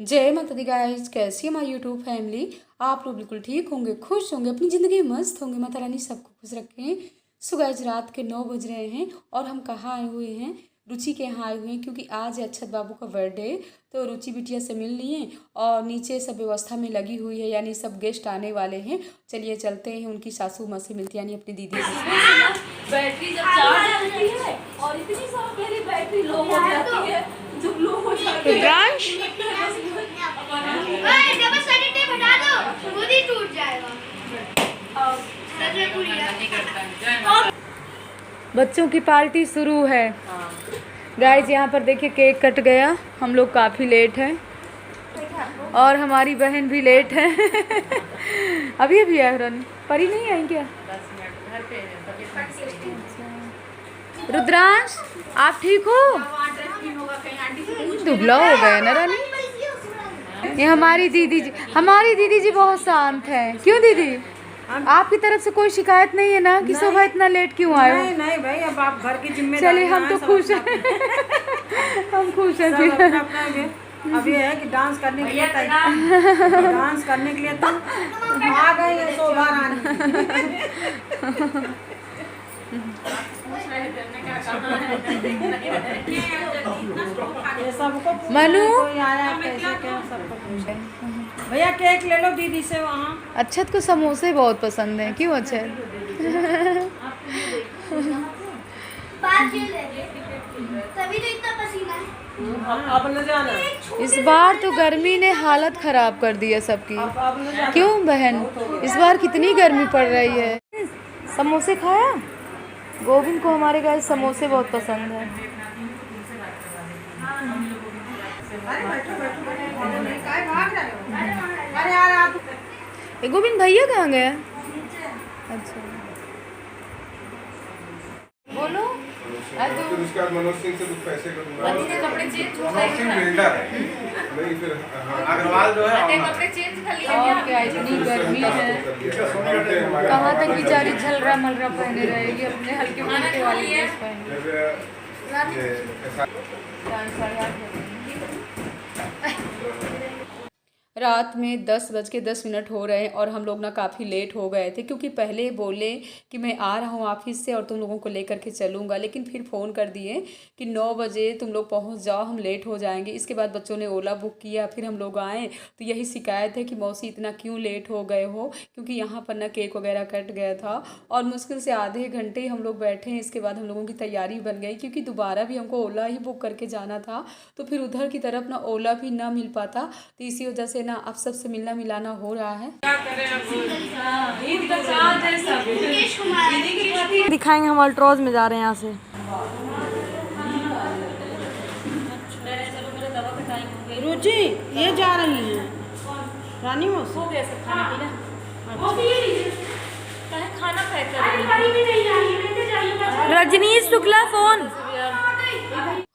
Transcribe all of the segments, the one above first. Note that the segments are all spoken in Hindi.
जय माता दी गाइस, कैसी है हमारी यूट्यूब फैमिली। आप लोग बिल्कुल ठीक होंगे, खुश होंगे, अपनी ज़िंदगी में मस्त होंगे। माता रानी सबको खुश रखें। सो गाइस, रात के 9 बज रहे हैं और हम कहाँ आए हुए हैं? रुचि के यहाँ आए हुए हैं, क्योंकि आज है अक्षत बाबू का बर्थडे। तो रुचि बिटिया से मिल लिए और नीचे सब व्यवस्था में लगी हुई है, यानी सब गेस्ट आने वाले हैं। चलिए चलते हैं, उनकी सासू माँ से मिलती, यानी अपनी दीदी से। बैटरी जब चार्ज होती है और इतनी सारी बैटरी लो हो जाती है, जब लो हो जाती है हटा दो, खुद ही टूट जाएगा। बच्चों की पार्टी शुरू है। गाइस यहाँ पर देखिए, केक कट गया। हम लोग काफ़ी लेट हैं और हमारी बहन भी लेट है। अभी अभी आए रन परी नहीं आई क्या? रुद्रांश, आप ठीक हो? दुबला हो गया ना रानी। ये हमारी दीदी जी बहुत शांत हैं। क्यों दीदी, आपकी तरफ से कोई शिकायत नहीं है ना कि सुबह इतना लेट क्यों आए हो? नहीं भाई, अब आप घर की जिम्मेदारी। चलिए, हम तो खुश हैं। हम खुश हैं। अभी है कि डांस करने के लिए डांस करने के लिए तो आ गए हैं शोभा रानी। मनु, भैया केक ले लो दीदी से वहाँ। अच्छत को समोसे बहुत पसंद हैं। क्यों अच्छत? तभी तो इतना पसीना है। अब न जाना। इस बार तो गर्मी ने हालत खराब कर दी है सबकी। क्यों बहन, इस बार कितनी गर्मी पड़ रही है। समोसे खाया? गोविंद को हमारे गाइस समोसे बहुत पसंद है। गोविंद भैया कहाँ गए? अच्छा, बोलो। फिर उसके बाद मनोज सिंह से कुछ पैसे का दूंगा। कपड़े चेंज हो मनोज सिंह बिल्डर है, नहीं फिर अग्रवाल जो है कपड़े चेंज कर लिए। और क्या, इतनी गर्मी है, कहाँ तक बेचारी झलरा मलरा पहने रहेगी, अपने हल्के फुल्के वाली ड्रेस रात में 10:10 हो रहे हैं और हम लोग ना काफ़ी लेट हो गए थे, क्योंकि पहले बोले कि मैं आ रहा हूँ ऑफिस से और तुम लोगों को लेकर के चलूँगा, लेकिन फिर फ़ोन कर दिए कि 9 बजे तुम लोग पहुँच जाओ, हम लेट हो जाएंगे। इसके बाद बच्चों ने ओला बुक किया, फिर हम लोग आए तो यही शिकायत है कि मौसी इतना क्यों लेट हो गए हो, क्योंकि यहाँ पर ना केक वगैरह कट गया था और मुश्किल से आधे घंटे हम लोग बैठे हैं। इसके बाद हम लोगों की तैयारी बन गई, क्योंकि दोबारा भी हमको ओला ही बुक करके जाना था, तो फिर उधर की तरफ ना ओला भी ना मिल पाता, तो इसी वजह से ना आप सबसे मिलना मिलाना हो रहा है। दिखाएंगे, हम अल्ट्रोज में जा रहे हैं यहाँ से। रुचि ये जा रही है रानी मौसी। हो गया सब खाना पीना, खाना पैक कर। रजनीश शुक्ला फोन।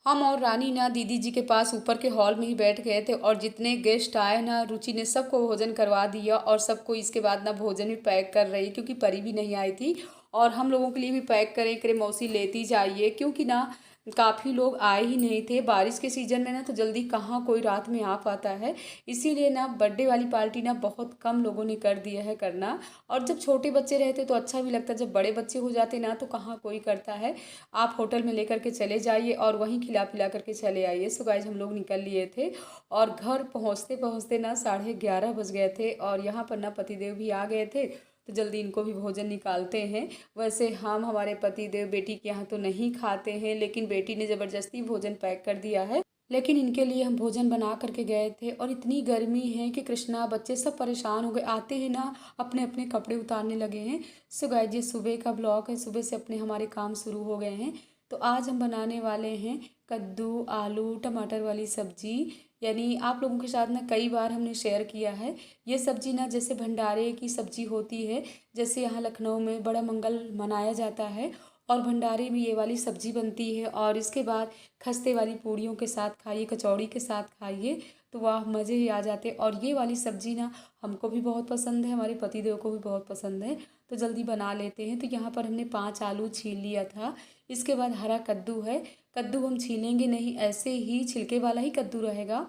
हम और रानी ना दीदी जी के पास ऊपर के हॉल में ही बैठ गए थे और जितने गेस्ट आए ना, रुचि ने सबको भोजन करवा दिया और सबको इसके बाद ना भोजन भी पैक कर रही, क्योंकि परी भी नहीं आई थी और हम लोगों के लिए भी पैक करे मौसी लेती जाइए, क्योंकि ना काफ़ी लोग आए ही नहीं थे। बारिश के सीज़न में ना तो जल्दी कहाँ कोई रात में आ पाता है, इसीलिए ना बर्थडे वाली पार्टी ना बहुत कम लोगों ने कर दिया है करना। और जब छोटे बच्चे रहते तो अच्छा भी लगता, जब बड़े बच्चे हो जाते ना तो कहाँ कोई करता है। आप होटल में लेकर के चले जाइए और वहीं खिला पिला करके चले आइए। सो गाइस, हम लोग निकल लिए थे और घर पहुँचते पहुँचते ना 11:30 बज गए थे और यहाँ पर ना पतिदेव भी आ गए थे, तो जल्दी इनको भी भोजन निकालते हैं। वैसे हम हमारे पतिदेव बेटी के यहाँ तो नहीं खाते हैं, लेकिन बेटी ने ज़बरदस्ती भोजन पैक कर दिया है, लेकिन इनके लिए हम भोजन बना करके गए थे। और इतनी गर्मी है कि कृष्णा बच्चे सब परेशान हो गए, आते ही ना अपने अपने कपड़े उतारने लगे हैं। सो गाइस, ये सुबह का ब्लॉग है, सुबह से अपने हमारे काम शुरू हो गए हैं। तो आज हम बनाने वाले हैं कद्दू आलू टमाटर वाली सब्जी, यानी आप लोगों के साथ ना कई बार हमने शेयर किया है। ये सब्जी ना जैसे भंडारे की सब्जी होती है, जैसे यहाँ लखनऊ में बड़ा मंगल मनाया जाता है और भंडारे में ये वाली सब्जी बनती है और इसके बाद खस्ते वाली पूड़ियों के साथ खाइए, कचौड़ी के साथ खाइए तो वाह मज़े ही आ जाते। और ये वाली सब्जी ना हमको भी बहुत पसंद है, हमारे पतिदेव को भी बहुत पसंद है, तो जल्दी बना लेते हैं। तो यहाँ पर हमने 5 आलू छील लिया था। इसके बाद हरा कद्दू है, कद्दू हम छीलेंगे नहीं, ऐसे ही छिलके वाला ही कद्दू रहेगा।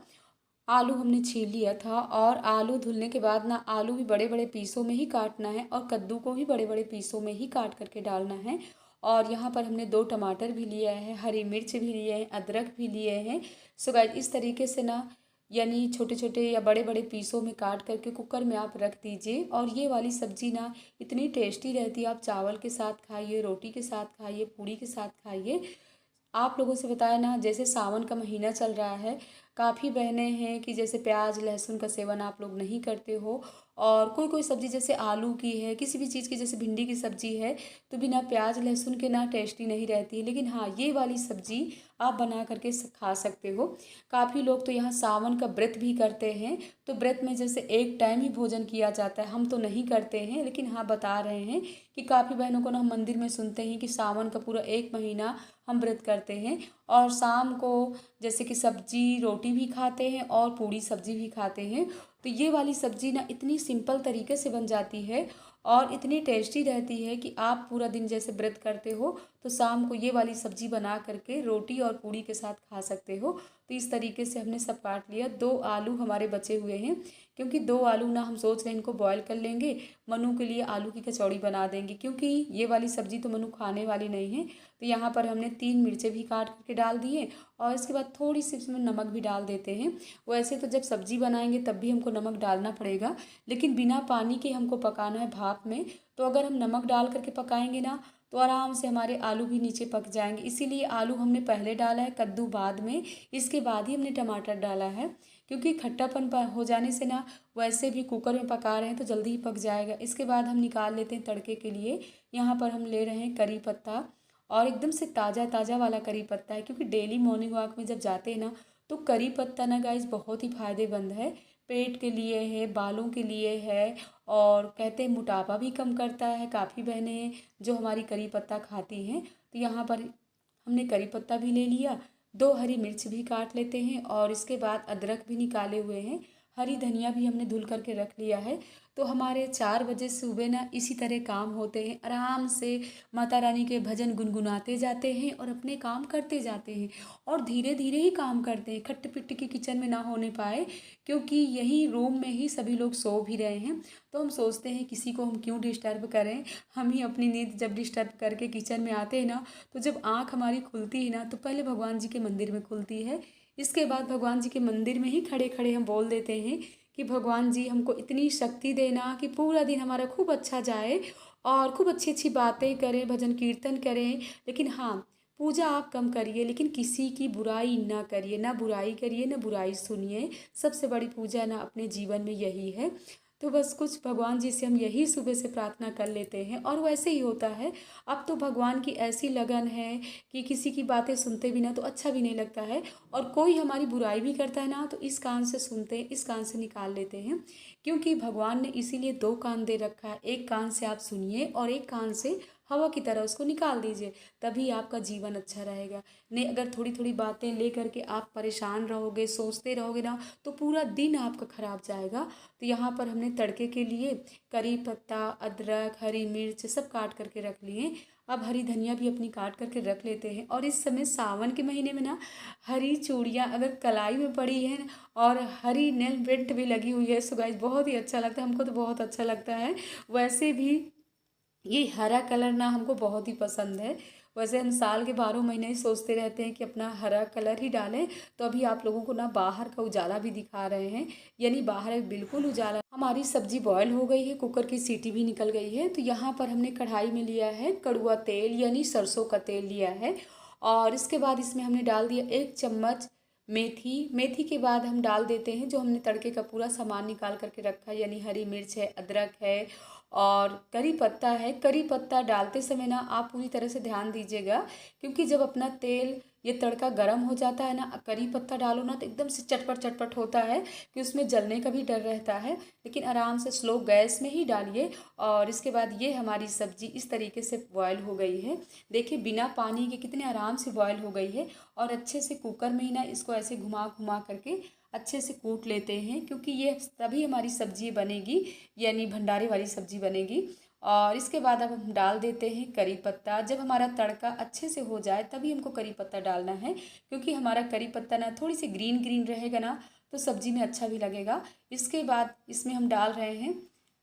आलू हमने छील लिया था और आलू धुलने के बाद ना आलू भी बड़े बड़े पीसों में ही काटना है और कद्दू को भी बड़े बड़े पीसों में ही काट करके डालना है। और यहाँ पर हमने 2 टमाटर भी लिया है, हरी मिर्च भी लिए हैं, अदरक भी लिए हैं। सो गाइस इस तरीके से ना यानी छोटे छोटे या बड़े बड़े पीसों में काट करके कुकर में आप रख दीजिए। और ये वाली सब्ज़ी ना इतनी टेस्टी रहती है, आप चावल के साथ खाइए, रोटी के साथ खाइए, पूड़ी के साथ खाइए। आप लोगों से बताया ना, जैसे सावन का महीना चल रहा है, काफ़ी बहनें हैं कि जैसे प्याज लहसुन का सेवन आप लोग नहीं करते हो, और कोई कोई सब्ज़ी जैसे आलू की है, किसी भी चीज़ की जैसे भिंडी की सब्ज़ी है, तो बिना प्याज लहसुन के ना टेस्टी नहीं रहती है। लेकिन हाँ, ये वाली सब्ज़ी आप बना करके खा सकते हो। काफ़ी लोग तो यहाँ सावन का व्रत भी करते हैं, तो व्रत में जैसे एक टाइम ही भोजन किया जाता है, हम तो नहीं करते हैं, लेकिन हाँ बता रहे हैं कि काफ़ी बहनों को ना हम मंदिर में सुनते हैं कि सावन का पूरा 1 महीना हम व्रत करते हैं और शाम को जैसे कि सब्जी रोटी भी खाते हैं और पूड़ी सब्जी भी खाते हैं। तो ये वाली सब्ज़ी ना इतनी सिंपल तरीके से बन जाती है और इतनी टेस्टी रहती है कि आप पूरा दिन जैसे व्रत करते हो तो शाम को ये वाली सब्ज़ी बना करके रोटी और पूड़ी के साथ खा सकते हो। तो इस तरीके से हमने सब काट लिया। 2 आलू हमारे बचे हुए हैं, क्योंकि 2 आलू ना हम सोच रहे हैं इनको बॉयल कर लेंगे, मनु के लिए आलू की कचौड़ी बना देंगे, क्योंकि ये वाली सब्ज़ी तो मनु खाने वाली नहीं है। तो यहाँ पर हमने 3 मिर्चें भी काट करके डाल दिए और इसके बाद थोड़ी सी इसमें नमक भी डाल देते हैं। वैसे तो जब सब्ज़ी बनाएंगे तब भी हमको नमक डालना पड़ेगा, लेकिन बिना पानी के हमको पकाना है भाप में। तो अगर हम नमक डाल करके पकाएंगे ना तो आराम से हमारे आलू भी नीचे पक जाएंगे। इसीलिए आलू हमने पहले डाला है, कद्दू बाद में, इसके बाद ही हमने टमाटर डाला है, क्योंकि खट्टापन हो जाने से ना वैसे भी कुकर में पका रहे हैं तो जल्दी ही पक जाएगा। इसके बाद हम निकाल लेते हैं तड़के के लिए। यहाँ पर हम ले रहे हैं करी पत्ता, और एकदम से ताज़ा ताज़ा वाला करी पत्ता है, क्योंकि डेली मॉर्निंग वॉक में जब जाते हैं ना तो करी पत्ता ना गाइस बहुत ही फ़ायदेमंद है, पेट के लिए है, बालों के लिए है, और कहते हैं मोटापा भी कम करता है। काफ़ी बहनें हैं जो हमारी करी पत्ता खाती हैं। तो यहाँ पर हमने करी पत्ता भी ले लिया, 2 हरी मिर्च भी काट लेते हैं और इसके बाद अदरक भी निकाले हुए हैं, हरी धनिया भी हमने धुल करके रख लिया है। तो हमारे 4 बजे सुबह ना इसी तरह काम होते हैं, आराम से माता रानी के भजन गुनगुनाते जाते हैं और अपने काम करते जाते हैं, और धीरे धीरे ही काम करते हैं, खट्ट पिट्ट की किचन में ना होने पाए, क्योंकि यही रूम में ही सभी लोग सो भी रहे हैं। तो हम सोचते हैं किसी को हम क्यों डिस्टर्ब करें, हम ही अपनी नींद जब डिस्टर्ब करके किचन में आते हैं ना, तो जब आँख हमारी खुलती है ना तो पहले भगवान जी के मंदिर में खुलती है। इसके बाद भगवान जी के मंदिर में ही खड़े खड़े हम बोल देते हैं कि भगवान जी हमको इतनी शक्ति देना कि पूरा दिन हमारा खूब अच्छा जाए और खूब अच्छी अच्छी बातें करें, भजन कीर्तन करें। लेकिन हाँ, पूजा आप कम करिए, लेकिन किसी की बुराई ना करिए, ना बुराई करिए, ना बुराई सुनिए। सबसे बड़ी पूजा ना अपने जीवन में यही है। तो बस कुछ भगवान जी से हम यही सुबह से प्रार्थना कर लेते हैं, और वैसे ही होता है। अब तो भगवान की ऐसी लगन है कि किसी की बातें सुनते भी ना तो अच्छा भी नहीं लगता है, और कोई हमारी बुराई भी करता है ना तो इस कान से सुनते हैं, इस कान से निकाल लेते हैं, क्योंकि भगवान ने इसीलिए 2 कान दे रखा है। एक कान से आप सुनिए और एक कान से हवा की तरह उसको निकाल दीजिए, तभी आपका जीवन अच्छा रहेगा। नहीं, अगर थोड़ी थोड़ी बातें ले करके आप परेशान रहोगे, सोचते रहोगे ना, तो पूरा दिन आपका खराब जाएगा। तो यहाँ पर हमने तड़के के लिए करी पत्ता, अदरक, हरी मिर्च सब काट करके रख लिए। अब हरी धनिया भी अपनी काट करके रख लेते हैं। और इस समय सावन के महीने में ना हरी चूड़ियाँ अगर कलाई में पड़ी है और हरी नेल पेंट भी लगी हुई है, सो गाइस बहुत ही अच्छा लगता है, हमको तो बहुत अच्छा लगता है। वैसे भी ये हरा कलर ना हमको बहुत ही पसंद है। वैसे हम साल के 12 महीने ही सोचते रहते हैं कि अपना हरा कलर ही डालें। तो अभी आप लोगों को ना बाहर का उजाला भी दिखा रहे हैं, यानी बाहर बिल्कुल उजाला। हमारी सब्जी बॉयल हो गई है, कुकर की सीटी भी निकल गई है। तो यहाँ पर हमने कढ़ाई में लिया है कड़ुआ तेल, यानी सरसों का तेल लिया है, और इसके बाद इसमें हमने डाल दिया 1 चम्मच मेथी। मेथी के बाद हम डाल देते हैं जो हमने तड़के का पूरा सामान निकाल करके रखा है, यानी हरी मिर्च है, अदरक है और करी पत्ता है। करी पत्ता डालते समय ना आप पूरी तरह से ध्यान दीजिएगा, क्योंकि जब अपना तेल ये तड़का गर्म हो जाता है ना, करी पत्ता डालो ना तो एकदम से चटपट चटपट होता है कि उसमें जलने का भी डर रहता है। लेकिन आराम से स्लो गैस में ही डालिए। और इसके बाद ये हमारी सब्जी इस तरीके से बॉयल हो गई है। देखिए बिना पानी के कितने आराम से बॉयल हो गई है, और अच्छे से कुकर में ही ना इसको ऐसे घुमा घुमा करके अच्छे से कूट लेते हैं, क्योंकि ये तभी हमारी सब्जी बनेगी, यानी भंडारे वाली सब्जी बनेगी। और इसके बाद अब हम डाल देते हैं करी पत्ता। जब हमारा तड़का अच्छे से हो जाए तभी हमको करी पत्ता डालना है, क्योंकि हमारा करी पत्ता ना थोड़ी सी ग्रीन ग्रीन रहेगा ना तो सब्जी में अच्छा भी लगेगा। इसके बाद इसमें हम डाल रहे हैं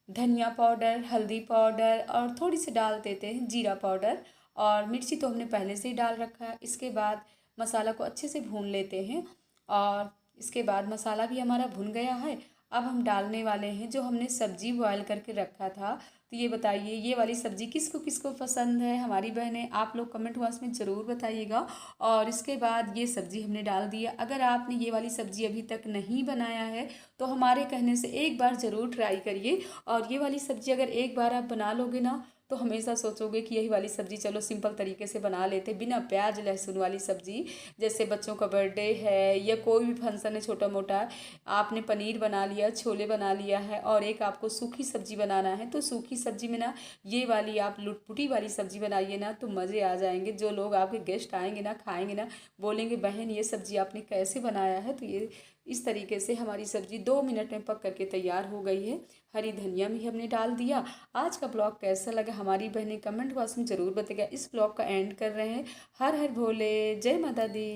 धनिया पाउडर, हल्दी पाउडर और थोड़ी सी डाल देते हैं जीरा पाउडर, और मिर्ची तो हमने पहले से ही डाल रखा है। इसके बाद मसाला को अच्छे से भून लेते हैं, और इसके बाद मसाला भी हमारा भुन गया है। अब हम डालने वाले हैं जो हमने सब्जी बॉयल करके रखा था। तो ये बताइए ये वाली सब्ज़ी किसको किसको पसंद है हमारी बहनें, आप लोग कमेंट बॉक्स में ज़रूर बताइएगा। और इसके बाद ये सब्ज़ी हमने डाल दिया। अगर आपने ये वाली सब्ज़ी अभी तक नहीं बनाया है तो हमारे कहने से एक बार ज़रूर ट्राई करिए। और ये वाली सब्ज़ी अगर एक बार आप बना लोगे ना तो हमेशा सोचोगे कि यही वाली सब्ज़ी चलो सिंपल तरीके से बना लेते, बिना प्याज लहसुन वाली सब्ज़ी। जैसे बच्चों का बर्थडे है या कोई भी फंक्शन है छोटा मोटा, आपने पनीर बना लिया, छोले बना लिया है और एक आपको सूखी सब्ज़ी बनाना है, तो सूखी सब्ज़ी में ना ये वाली आप लुटपुटी वाली सब्ज़ी बनाइए ना तो मज़े आ जाएंगे। जो लोग आपके गेस्ट आएंगे ना, खाएंगे ना, बोलेंगे बहन ये सब्ज़ी आपने कैसे बनाया है। तो ये इस तरीके से हमारी सब्ज़ी 2 मिनट में पक करके तैयार हो गई है। हरी धनिया भी हमने डाल दिया। आज का ब्लॉग कैसा लगा हमारी बहनें कमेंट बॉक्स में ज़रूर बताइएगा। इस ब्लॉग का एंड कर रहे हैं। हर हर भोले, जय माता दी।